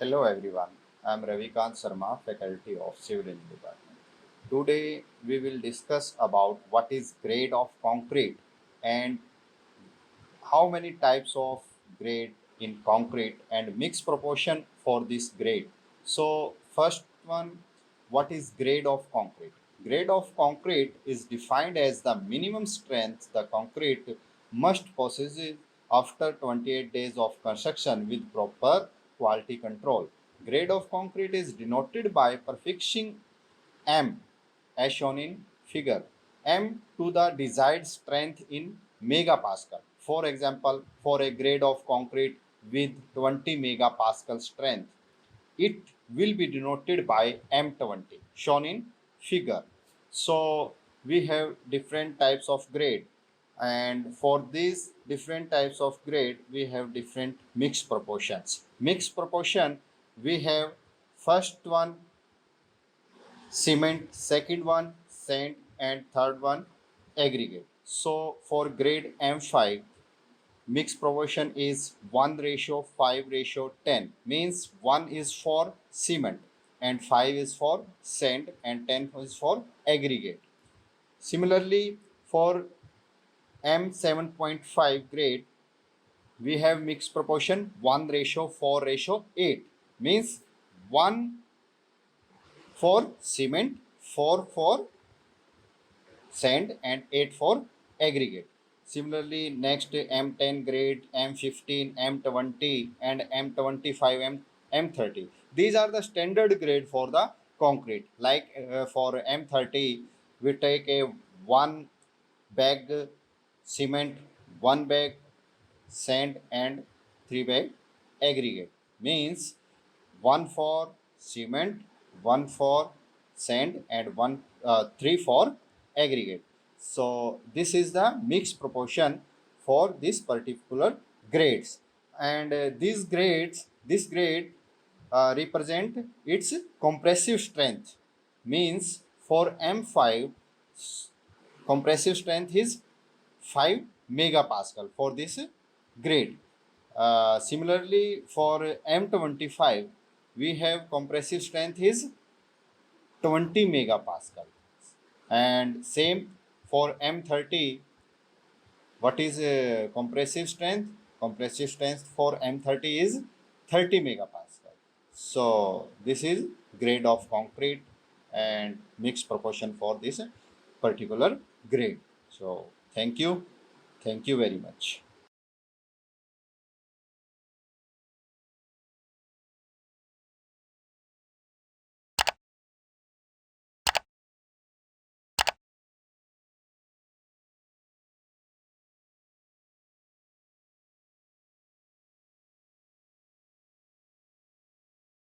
Hello everyone, I am Ravikant Sharma, faculty of Civil Engineering Department. Today we will discuss about what is grade of concrete and how many types of grade in concrete and mixed proportion for this grade. So first one, what is grade of concrete? Grade of concrete is defined as the minimum strength the concrete must possess after 28 days of construction with proper quality control. Grade of concrete is denoted by prefixing M as shown in figure. M to the desired strength in megapascal. For example, for a grade of concrete with 20 megapascal strength, it will be denoted by M20 shown in figure. So we have different types of grade, and for these different types of grade we have different mixed proportions. Mixed proportion, we have first one cement, second one sand, and third one aggregate. So for grade M5, mixed proportion is 1:5:10, means 1 is for cement and 5 is for sand and 10 is for aggregate. Similarly, for M7.5 grade, we have mixed proportion 1:4:8, means 1 for cement, 4 for sand, and 8 for aggregate. Similarly, next M10 grade, M15, M20, and M25, M30. These are the standard grade for the concrete. Like for M30, we take a 1 bag cement, 1 bag sand, and 3 bag aggregate. Means 1 for cement, 1 for sand, and 3 for aggregate. So this is the mixed proportion for this particular grades, and this grade represent its compressive strength. Means for M5, compressive strength is 5 megapascal for this grade. Similarly, for M25, we have compressive strength is 20 megapascal, and same for M30. What is compressive strength? Compressive strength for M30 is 30 megapascal. So this is grade of concrete and mixed proportion for this particular grade. So thank you very much.